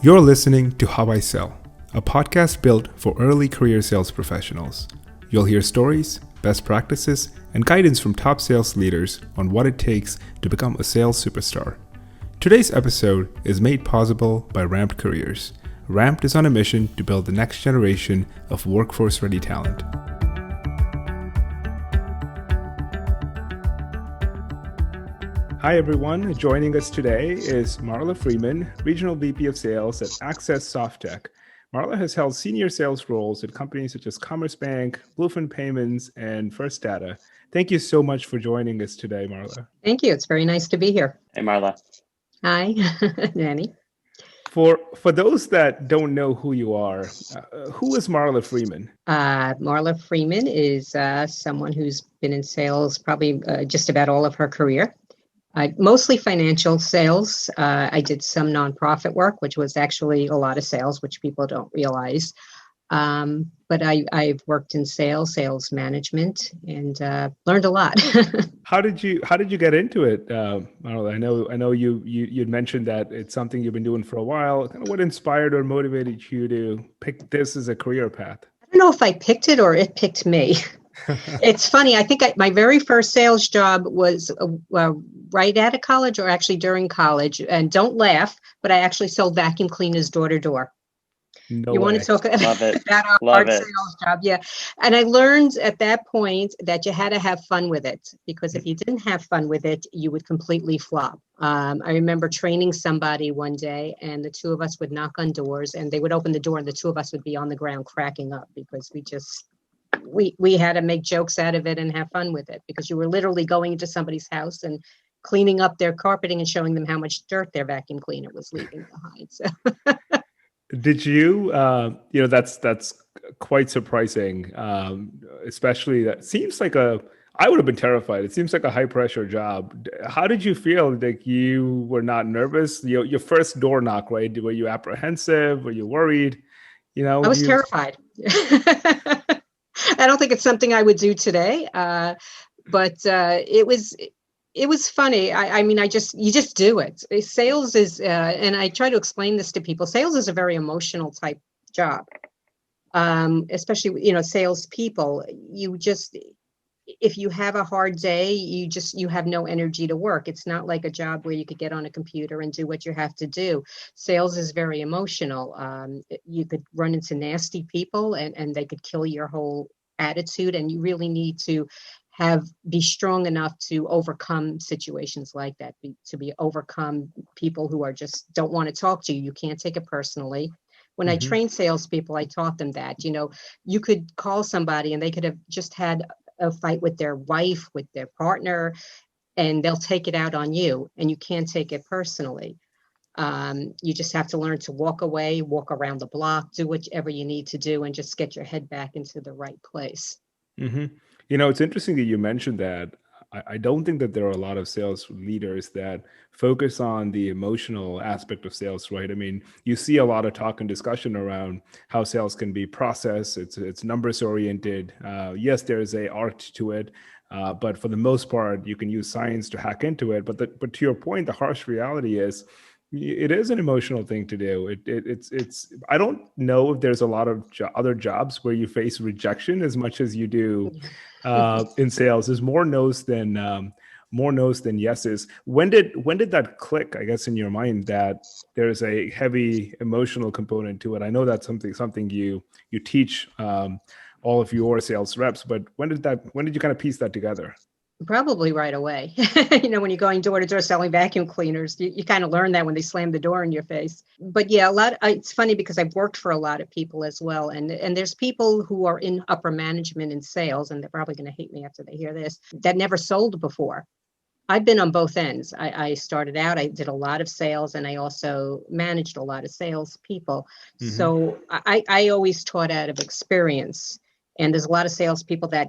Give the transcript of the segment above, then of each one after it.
You're listening to How I Sell, a podcast built for early career sales professionals. You'll hear stories, best practices, and guidance from top sales leaders on what it takes to become a sales superstar. Today's episode is made possible by Ramped Careers. Ramped is on a mission to build the next generation of workforce-ready talent. Hi everyone, joining us today is Marla Freeman, Regional VP of Sales at Access Softek. Marla has held senior sales roles at companies such as Commerce Bank, Bluefin Payments, and First Data. Thank you so much for joining us today, Marla. Thank you. It's very nice to be here. Hey, Marla. Hi, Danny. For those that don't know who you are, who is Marla Freeman? Marla Freeman is someone who's been in sales probably just about all of her career. Mostly financial sales. I did some nonprofit work, which was actually a lot of sales, which people don't realize. But I've worked in sales management, and learned a lot. How did you get into it, Marla? I know you'd mentioned that it's something you've been doing for a while. Kind of what inspired or motivated you to pick this as a career path? I don't know if I picked it or it picked me. It's funny. I think my very first sales job was right out of college, or actually during college. And don't laugh, but I actually sold vacuum cleaners door to door. No you way. want to talk Love it. about a Love hard it. sales job? Yeah. And I learned at that point that you had to have fun with it, because if you didn't have fun with it, you would completely flop. I remember training somebody one day, and the two of us would knock on doors, and they would open the door, and the two of us would be on the ground cracking up, because we had to make jokes out of it and have fun with it, because you were literally going into somebody's house and cleaning up their carpeting and showing them how much dirt their vacuum cleaner was leaving behind. So did you, that's quite surprising, especially that seems like I would have been terrified. It seems like a high pressure job. How did you feel? Like, you were not nervous? Your first door knock, right? Were you apprehensive? Were you worried? I was terrified. I don't think it's something I would do today, but it was funny. I mean, you just do it. Sales is, and I try to explain this to people. Sales is a very emotional type job, especially salespeople. If you have a hard day, you have no energy to work. It's not like a job where you could get on a computer and do what you have to do. Sales is very emotional. You could run into nasty people, and they could kill your whole attitude. And you really need to be strong enough to overcome situations like that, to overcome people who are just don't want to talk to you. You can't take it personally. When I train salespeople, I taught them that, you could call somebody and they could have just had a fight with their wife, with their partner, and they'll take it out on you, and you can't take it personally. You just have to learn to walk away, walk around the block, do whatever you need to do, and just get your head back into the right place. Mm-hmm. It's interesting that you mentioned that. I don't think that there are a lot of sales leaders that focus on the emotional aspect of sales, right? I mean, you see a lot of talk and discussion around how sales can be processed. It's numbers oriented. Yes, there is a art to it, but for the most part, you can use science to hack into it. But to your point, the harsh reality is, it is an emotional thing to do. It's. I don't know if there's a lot of other jobs where you face rejection as much as you do in sales. There's more no's than yeses. When did that click, I guess, in your mind, that there's a heavy emotional component to it? I know that's something you teach all of your sales reps, but when did you kind of piece that together? Probably right away. When you're going door to door selling vacuum cleaners, you kind of learn that when they slam the door in your face. But yeah, it's funny because I've worked for a lot of people as well. And there's people who are in upper management in sales, and they're probably going to hate me after they hear this, that never sold before. I've been on both ends. I started out, I did a lot of sales, and I also managed a lot of sales people. Mm-hmm. So I always taught out of experience. And there's a lot of salespeople that,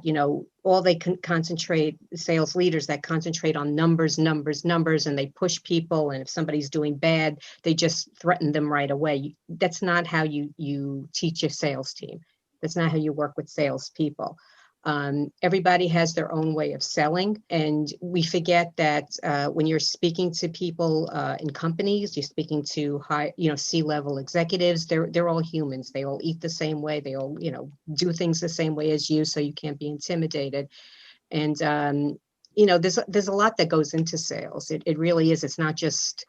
all they can concentrate, sales leaders that concentrate on numbers, and they push people. And if somebody's doing bad, they just threaten them right away. That's not how you teach your sales team. That's not how you work with salespeople. Everybody has their own way of selling, and we forget that when you're speaking to people in companies, you're speaking to high, C-level executives. They're all humans. They all eat the same way. They all, do things the same way as you, so you can't be intimidated. And there's a lot that goes into sales. It really is. It's not just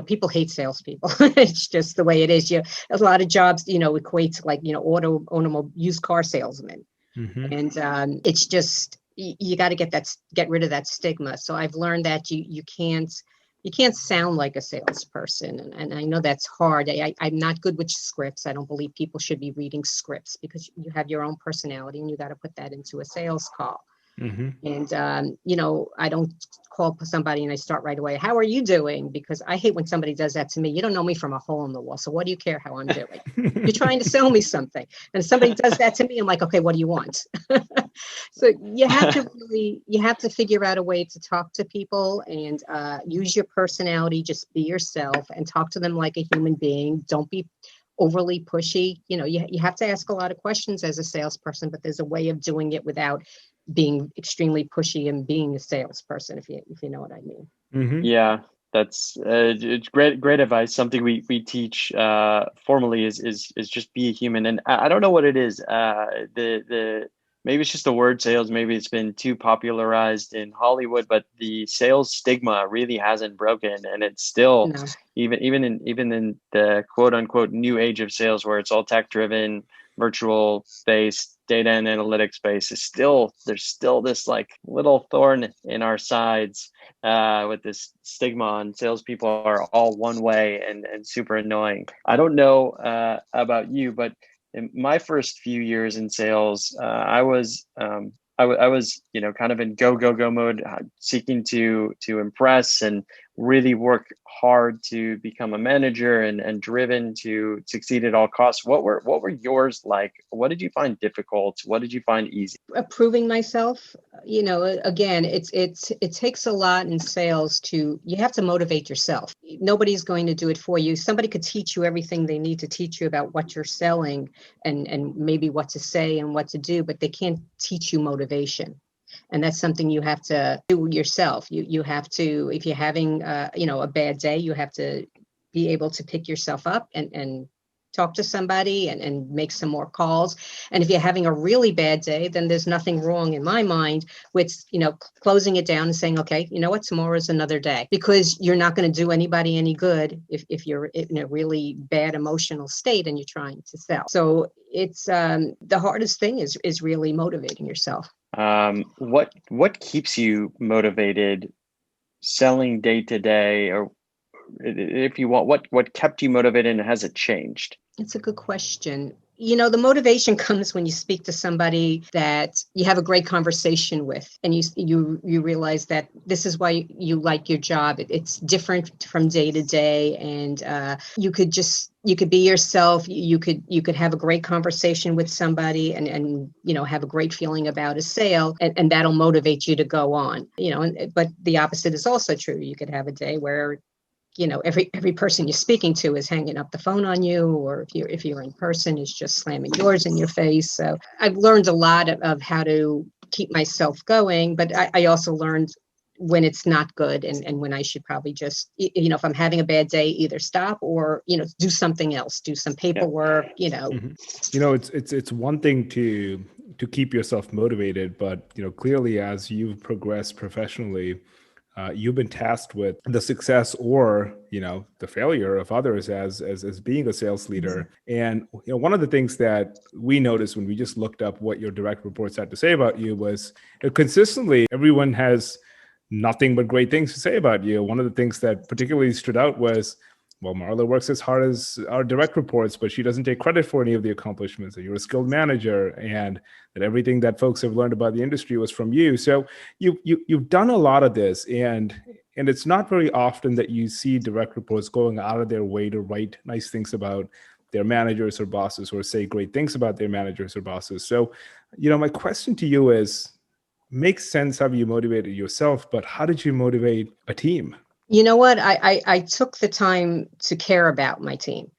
people hate salespeople. It's just the way it is. A lot of jobs, equate to like, automobile used car salesman. Mm-hmm. And it's just, you got to get rid of that stigma. So I've learned that you can't sound like a salesperson. And I know that's hard. I'm not good with scripts. I don't believe people should be reading scripts, because you have your own personality and you got to put that into a sales call. Mm-hmm. And, I don't call somebody and I start right away, how are you doing? Because I hate when somebody does that to me. You don't know me from a hole in the wall. So what do you care how I'm doing? You're trying to sell me something. And if somebody does that to me, I'm like, okay, what do you want? So you have to figure out a way to talk to people and use your personality. Just be yourself and talk to them like a human being. Don't be overly pushy. You have to ask a lot of questions as a salesperson, but there's a way of doing it without being extremely pushy and being a salesperson, if you know what I mean. Mm-hmm. Yeah, that's it's great advice. Something we teach formally is just be a human. And I don't know what it is. The maybe it's just the word sales. Maybe it's been too popularized in Hollywood, but the sales stigma really hasn't broken, and it's still No. even in the quote unquote new age of sales, where it's all tech driven, virtual based, data and analytics based, there's still this like little thorn in our sides with this stigma on salespeople are all one way and super annoying. I don't know about you, but in my first few years in sales, I was kind of in go mode, seeking to impress and really work hard to become a manager and driven to succeed at all costs. What were yours like? What did you find difficult? What did you find easy? Proving myself, again, it takes a lot in sales. You have to motivate yourself. Nobody's going to do it for you. Somebody could teach you everything they need to teach you about what you're selling and maybe what to say and what to do, but they can't teach you motivation. And that's something you have to do yourself. You have to, if you're having, a bad day, you have to be able to pick yourself up and talk to somebody and make some more calls. And if you're having a really bad day, then there's nothing wrong in my mind with, closing it down and saying, okay, you know what, tomorrow's another day, because you're not going to do anybody any good if you're in a really bad emotional state and you're trying to sell. So it's the hardest thing is really motivating yourself. What keeps you motivated selling day to day, or if you want, what kept you motivated and has it changed? It's a good question. The motivation comes when you speak to somebody that you have a great conversation with, and you realize that this is why you like your job. It's different from day to day, and you could be yourself. You could have a great conversation with somebody, and have a great feeling about a sale, and that'll motivate you to go on. But the opposite is also true. You could have a day where every person you're speaking to is hanging up the phone on you, or if you're in person, is just slamming doors in your face. So I've learned a lot of how to keep myself going, but I also learned when it's not good and when I should probably just, if I'm having a bad day, either stop or, do something else, do some paperwork, Mm-hmm. It's one thing to keep yourself motivated, but, clearly as you've progressed professionally, you've been tasked with the success or the failure of others as being a sales leader. And one of the things that we noticed when we just looked up what your direct reports had to say about you was consistently everyone has nothing but great things to say about you. One of the things that particularly stood out was, well, Marla works as hard as our direct reports, but she doesn't take credit for any of the accomplishments. That you're a skilled manager, and that everything that folks have learned about the industry was from you. So you've done a lot of this, and it's not very often that you see direct reports going out of their way to write nice things about their managers or bosses, or say great things about their managers or bosses. So, my question to you is, makes sense how you motivated yourself, but how did you motivate a team? You know what? I took the time to care about my team.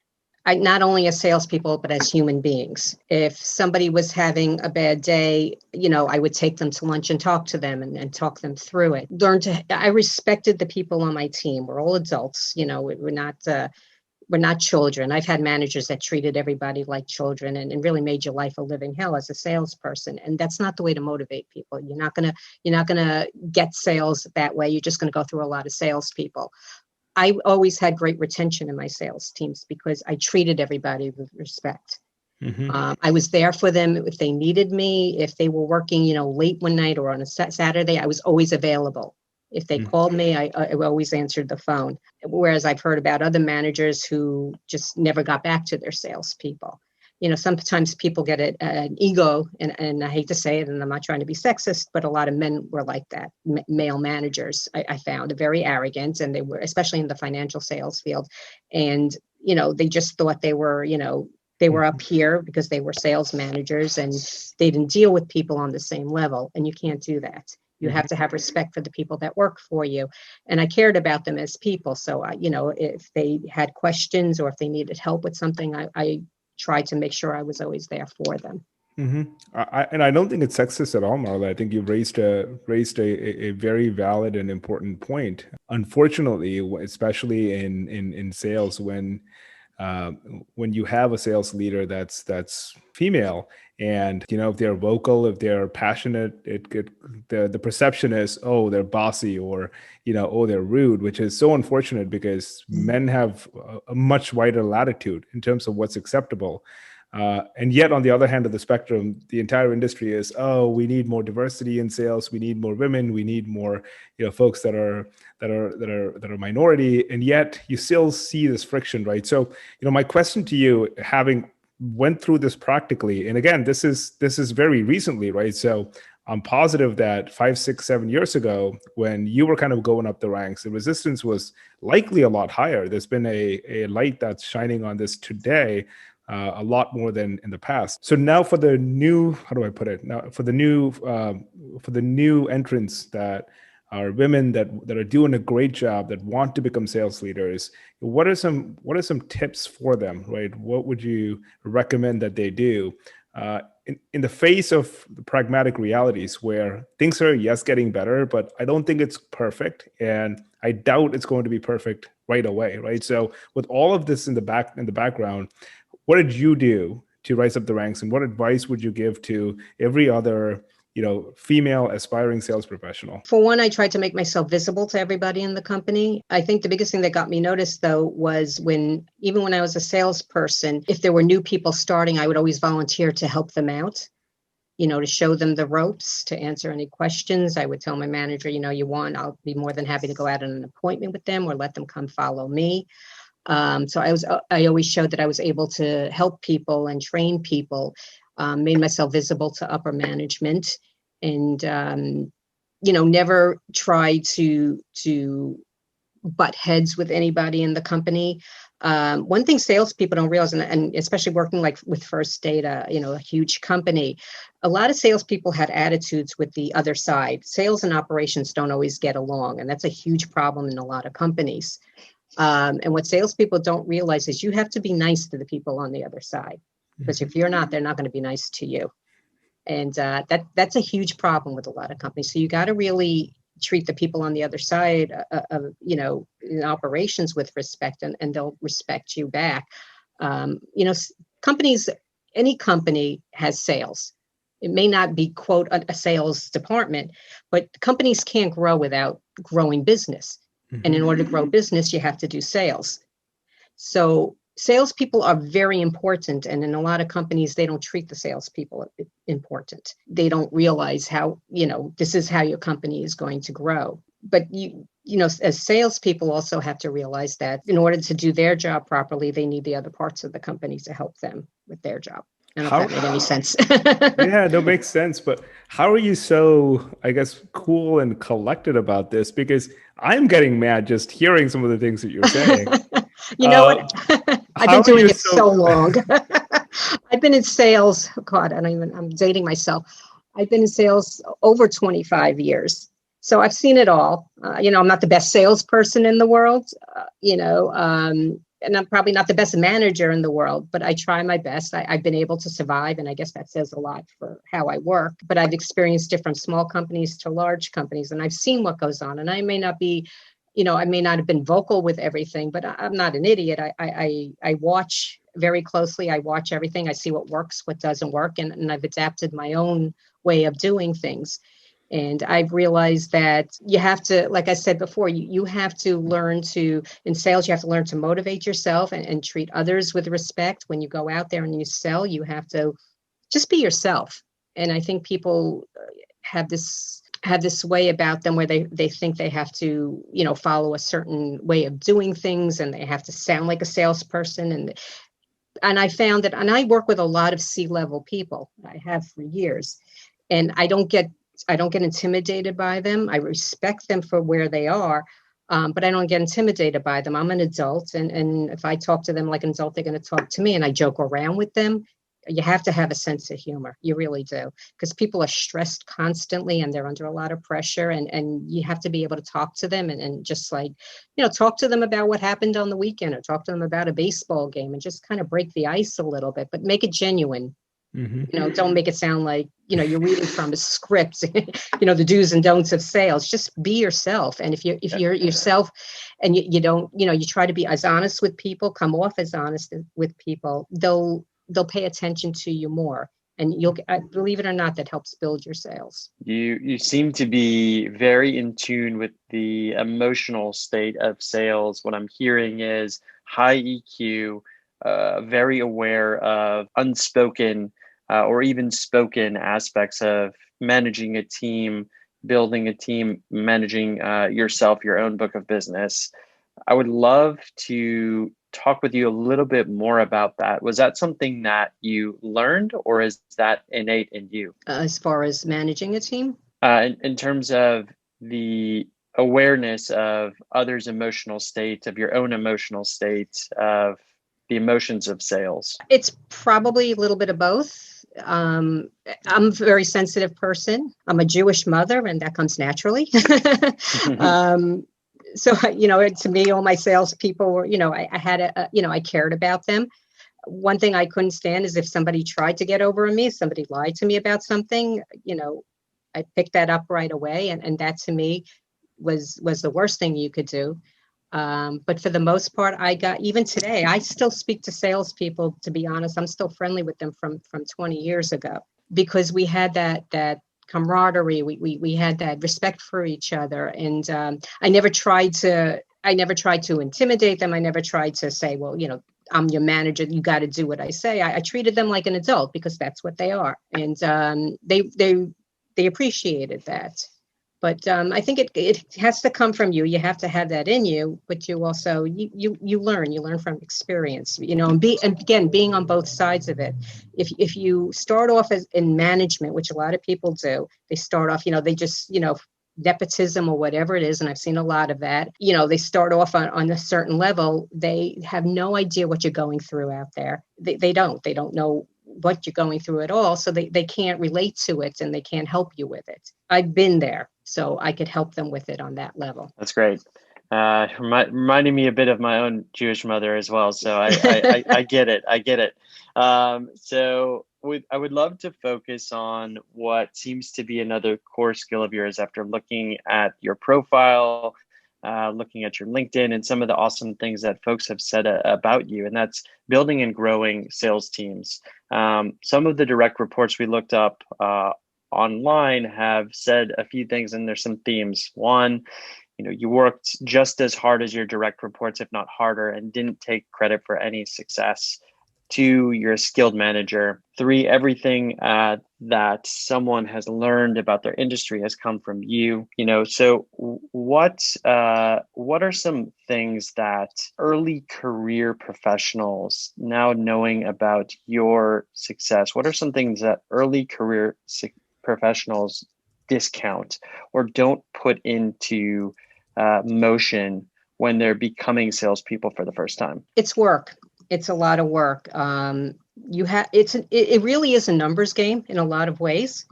not only as salespeople, but as human beings. If somebody was having a bad day, I would take them to lunch and talk to them and talk them through it. I respected the people on my team. We're all adults, we're not children. I've had managers that treated everybody like children and really made your life a living hell as a salesperson. And that's not the way to motivate people. You're not gonna get sales that way. You're just gonna go through a lot of salespeople. I always had great retention in my sales teams because I treated everybody with respect. I was there for them if they needed me. If they were working, late one night or on a Saturday, I was always available. If they called me, I always answered the phone. Whereas I've heard about other managers who just never got back to their salespeople. Sometimes people get an ego, and I hate to say it, and I'm not trying to be sexist, but a lot of men were like that. Male managers, I found, very arrogant, and they were, especially in the financial sales field. And, they just thought they were, they were up here because they were sales managers, and they didn't deal with people on the same level. And you can't do that. You have to have respect for the people that work for you. And I cared about them as people. So, if they had questions or if they needed help with something, I tried to make sure I was always there for them. And I don't think it's sexist at all, Marla. I think you've raised a very valid and important point. Unfortunately, especially in sales, when you have a sales leader that's female, and if they're vocal, if they're passionate, the perception is, oh, they're bossy, or oh, they're rude, which is so unfortunate because men have a much wider latitude in terms of what's acceptable. And yet, on the other hand of the spectrum, the entire industry is, oh, we need more diversity in sales. We need more women. We need more, folks that are minority. And yet, you still see this friction, right? So, my question to you, having went through this practically, and again, this is very recently, right? So, I'm positive that 5, 6, 7 years ago, when you were kind of going up the ranks, the resistance was likely a lot higher. There's been a light that's shining on this today. A lot more than in the past. So now for the new, how do I put it? Now for the new entrants that are women that are doing a great job, that want to become sales leaders, what are some tips for them, right? What would you recommend that they do in the face of the pragmatic realities where things are, yes, getting better, but I don't think it's perfect, and I doubt it's going to be perfect right away, right? So with all of this in the background, what did you do to rise up the ranks, and what advice would you give to every other, female aspiring sales professional? For one, I tried to make myself visible to everybody in the company. I think the biggest thing that got me noticed, though, was even when I was a salesperson, if there were new people starting, I would always volunteer to help them out, to show them the ropes, to answer any questions. I would tell my manager, I'll be more than happy to go out on an appointment with them or let them come follow me. So I always showed that I was able to help people and train people, made myself visible to upper management, and, never try to butt heads with anybody in the company. One thing salespeople don't realize, and especially working like with First Data, a huge company, a lot of salespeople had attitudes with the other side. Sales and operations don't always get along, and that's a huge problem in a lot of companies. And what salespeople don't realize is you have to be nice to the people on the other side, because if you're not, they're not going to be nice to you. And that's a huge problem with a lot of companies. So you got to really treat the people on the other side of, in operations with respect, and they'll respect you back. Companies, any company has sales. It may not be, quote, a sales department, but companies can't grow without growing business. And in order to grow business, you have to do sales. So salespeople are very important. And in a lot of companies, they don't treat the salespeople important. They don't realize how, this is how your company is going to grow. But as salespeople also have to realize that in order to do their job properly, they need the other parts of the company to help them with their job. I don't know if that made any sense. Yeah, that makes sense. But how are you so, I guess, cool and collected about this? Because I'm getting mad just hearing some of the things that you're saying. You know what? I've been doing it so long. I've been in sales. God, I'm dating myself. I've been in sales over 25 years. So I've seen it all. I'm not the best salesperson in the world, and I'm probably not the best manager in the world, but I try my best. I've been able to survive, and I guess that says a lot for how I work. But I've experienced different small companies to large companies, and I've seen what goes on. And I may not be, I may not have been vocal with everything, but I'm not an idiot. I watch very closely. I watch everything. I see what works, what doesn't work, and I've adapted my own way of doing things. And I've realized that you have to, like I said before, you have to learn to, in sales, you have to learn to motivate yourself and treat others with respect. When you go out there and you sell, you have to just be yourself. And I think people have this way about them where they think they have to, follow a certain way of doing things, and they have to sound like a salesperson. And I found that, and I work with a lot of C-level people. I have for years, and I don't get intimidated by them. I respect them for where they are, but I don't get intimidated by them. I'm an adult, and if I talk to them like an adult, they're going to talk to me, and I joke around with them. You have to have a sense of humor. You really do, because people are stressed constantly, and they're under a lot of pressure, and you have to be able to talk to them and just like, talk to them about what happened on the weekend, or talk to them about a baseball game, and just kind of break the ice a little bit, but make it genuine. Don't make it sound like, you're reading from a script, the do's and don'ts of sales. Just be yourself. And if you're yourself, and you don't, you try to be as honest with people, come off as honest with people, they'll pay attention to you more. And believe it or not, that helps build your sales. You seem to be very in tune with the emotional state of sales. What I'm hearing is high EQ, very aware of unspoken or even spoken aspects of managing a team, building a team, managing yourself, your own book of business. I would love to talk with you a little bit more about that. Was that something that you learned, or is that innate in you? As far as managing a team? In terms of the awareness of others' emotional state, of your own emotional state, of the emotions of sales? It's probably a little bit of both. I'm a very sensitive person. I'm a Jewish mother, and that comes naturally. So, to me, all my salespeople were, I had I cared about them. One thing I couldn't stand is if somebody tried to get over on me, somebody lied to me about something, I picked that up right away. And that to me was the worst thing you could do. But for the most part, even today, I still speak to salespeople. To be honest, I'm still friendly with them from 20 years ago, because we had that camaraderie. We had that respect for each other. And I never tried to intimidate them. I never tried to say, well, I'm your manager, you got to do what I say. I treated them like an adult, because that's what they are. And they appreciated that. But I think it has to come from you. You have to have that in you, but you also, you learn from experience, and again, being on both sides of it. If you start off as in management, which a lot of people do, they start off, they just, nepotism or whatever it is. And I've seen a lot of that. They start off on a certain level. They have no idea what you're going through out there. They don't know what you're going through at all. So they can't relate to it, and they can't help you with it. I've been there, so I could help them with it on that level. That's great. Reminding me a bit of my own Jewish mother as well. So I get it. I get it. So I would love to focus on what seems to be another core skill of yours after looking at your profile, looking at your LinkedIn, and some of the awesome things that folks have said about you, and that's building and growing sales teams. Some of the direct reports we looked up online have said a few things, and there's some themes. One, you worked just as hard as your direct reports, if not harder, and didn't take credit for any success. 2, you're a skilled manager. 3, everything that someone has learned about their industry has come from you. So what are some things that early career professionals, now knowing about your success, what are some things that early career professionals discount or don't put into motion when they're becoming salespeople for the first time? It's work. It's a lot of work. It really is a numbers game in a lot of ways.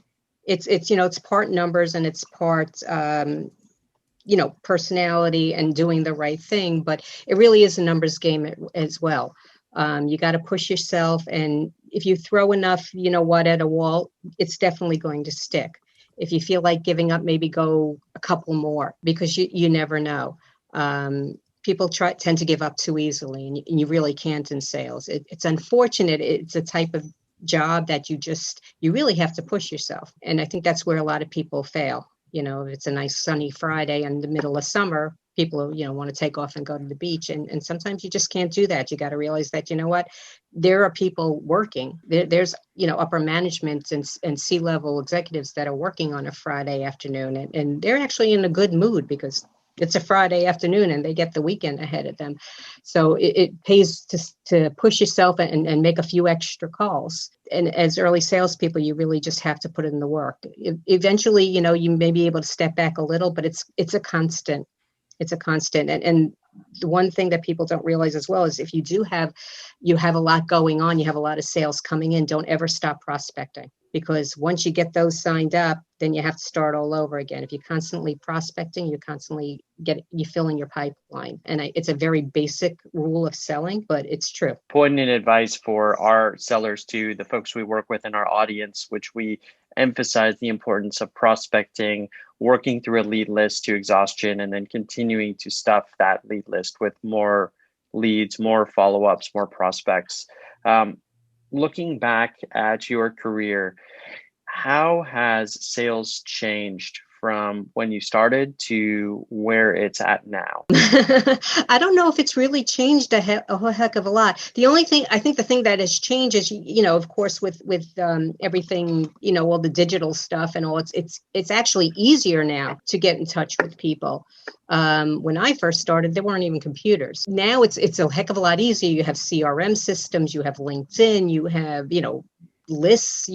It's part numbers, and it's part personality and doing the right thing, but it really is a numbers game as well. You got to push yourself. And if you throw enough, at a wall, it's definitely going to stick. If you feel like giving up, maybe go a couple more, because you never know. People tend to give up too easily, and you really can't in sales. It's unfortunate. It's a type of job that you really have to push yourself. And I think that's where a lot of people fail. If it's a nice sunny Friday in the middle of summer, people, want to take off and go to the beach. And sometimes you just can't do that. You got to realize that, there are people working. There's, upper management and C-level executives that are working on a Friday afternoon, and they're actually in a good mood because it's a Friday afternoon and they get the weekend ahead of them. So it pays to push yourself and make a few extra calls. And as early salespeople, you really just have to put in the work. Eventually, you may be able to step back a little, but it's a constant. It's a constant. And the one thing that people don't realize as well is if you have a lot going on, you have a lot of sales coming in, don't ever stop prospecting. Because once you get those signed up, then you have to start all over again. If you're constantly prospecting, you fill in your pipeline. And it's a very basic rule of selling, but it's true. Poignant advice for our sellers too, the folks we work with in our audience, which we emphasize the importance of prospecting, working through a lead list to exhaustion, and then continuing to stuff that lead list with more leads, more follow-ups, more prospects. Looking back at your career, how has sales changed from when you started to where it's at now? I don't know if it's really changed a whole heck of a lot. The only thing, I think the thing that has changed is, of course, with everything, all the digital stuff and all, it's actually easier now to get in touch with people. When I first started, there weren't even computers. Now it's a heck of a lot easier. You have CRM systems, you have LinkedIn, you have, lists,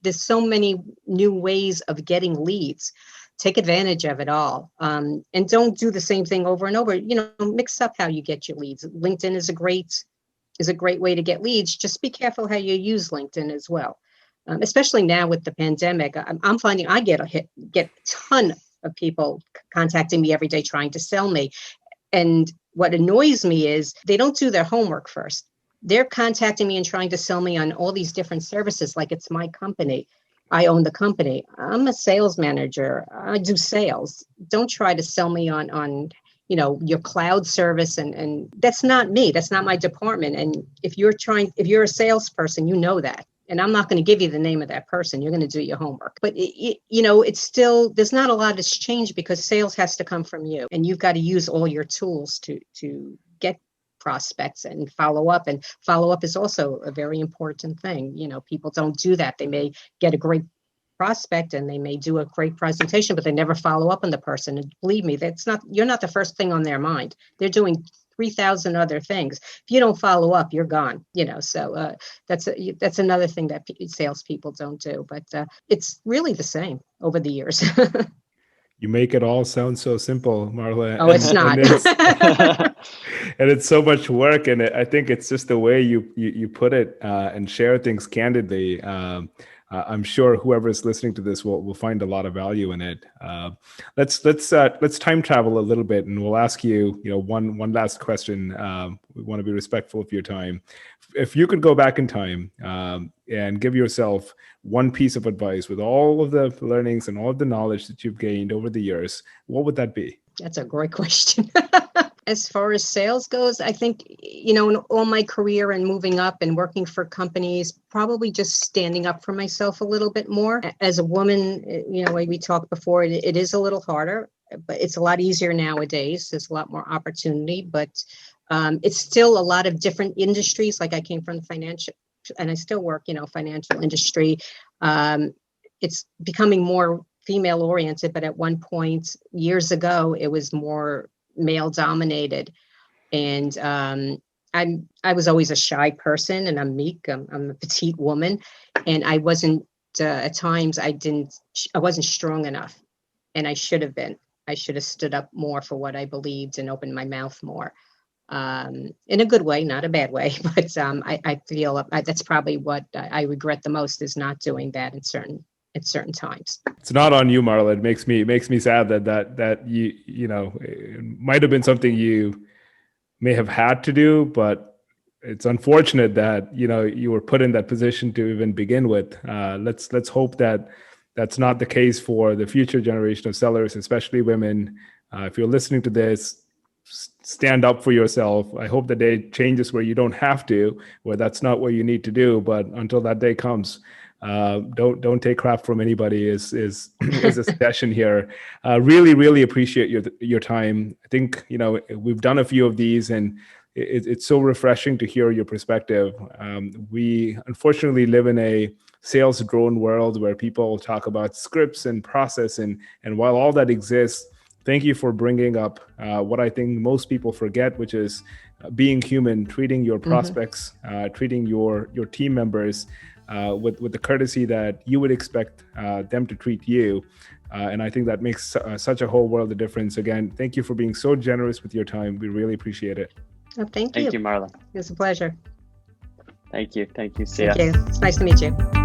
there's so many new ways of getting leads. Take advantage of it all, and don't do the same thing over and over. Mix up how you get your leads. LinkedIn is a great way to get leads. Just be careful how you use LinkedIn as well, especially now with the pandemic. I'm finding I get a ton of people contacting me every day trying to sell me, and what annoys me is they don't do their homework first. They're contacting me and trying to sell me on all these different services like it's my company. I own the company. I'm a sales manager. I do sales. Don't try to sell me on your cloud service. And that's not me. That's not my department. And if you're a salesperson, you know that. And I'm not going to give you the name of that person. You're going to do your homework. But, it's still, there's not a lot that's changed because sales has to come from you. And you've got to use all your tools to get prospects and follow up. And follow up is also a very important thing. People don't do that. They may get a great prospect and they may do a great presentation, but they never follow up on the person. And believe me, you're not the first thing on their mind. They're doing 3,000 other things. If you don't follow up, you're gone. So that's another thing that salespeople don't do. But it's really the same over the years. You make it all sound so simple, Marla. Oh, it's not. And it's so much work. And I think it's just the way you put it and share things candidly. I'm sure whoever's listening to this will find a lot of value in it. Let's time travel a little bit, and we'll ask you, one last question. We want to be respectful of your time. If you could go back in time and give yourself one piece of advice with all of the learnings and all of the knowledge that you've gained over the years, what would that be? That's a great question. As far as sales goes, I think, in all my career and moving up and working for companies, probably just standing up for myself a little bit more. As a woman, like we talked before, it is a little harder, but it's a lot easier nowadays. There's a lot more opportunity, but it's still a lot of different industries. Like I came from the financial, and I still work, financial industry. It's becoming more female oriented, but at one point years ago, it was more male dominated. And I was always a shy person, and I'm meek. I'm a petite woman, and I wasn't at times I wasn't strong enough, and I should have been. I should have stood up more for what I believed and opened my mouth more, in a good way, not a bad way. But I feel that's probably what I regret the most, is not doing that in certain at certain times. It's not on you, Marla. It makes me sad that you know, it might have been something you may have had to do, but it's unfortunate that, you know, you were put in that position to even begin with. Let's hope that that's not the case for the future generation of sellers, especially women. If you're listening to this, stand up for yourself. I hope the day changes where you don't have to, where that's not what you need to do. But until that day comes, don't take crap from anybody is a suggestion here. Really appreciate your time. I think, you know, we've done a few of these, and it's so refreshing to hear your perspective. We unfortunately live in a sales drone world where people talk about scripts and process, and while all that exists, thank you for bringing up what I think most people forget, which is being human, treating your prospects, treating your team members with the courtesy that you would expect them to treat you. And I think that makes such a whole world of difference. Again, thank you for being so generous with your time. We really appreciate it. Oh, thank you. Thank you, Marla. It was a pleasure. Thank you. See ya. Thank you. It's nice to meet you.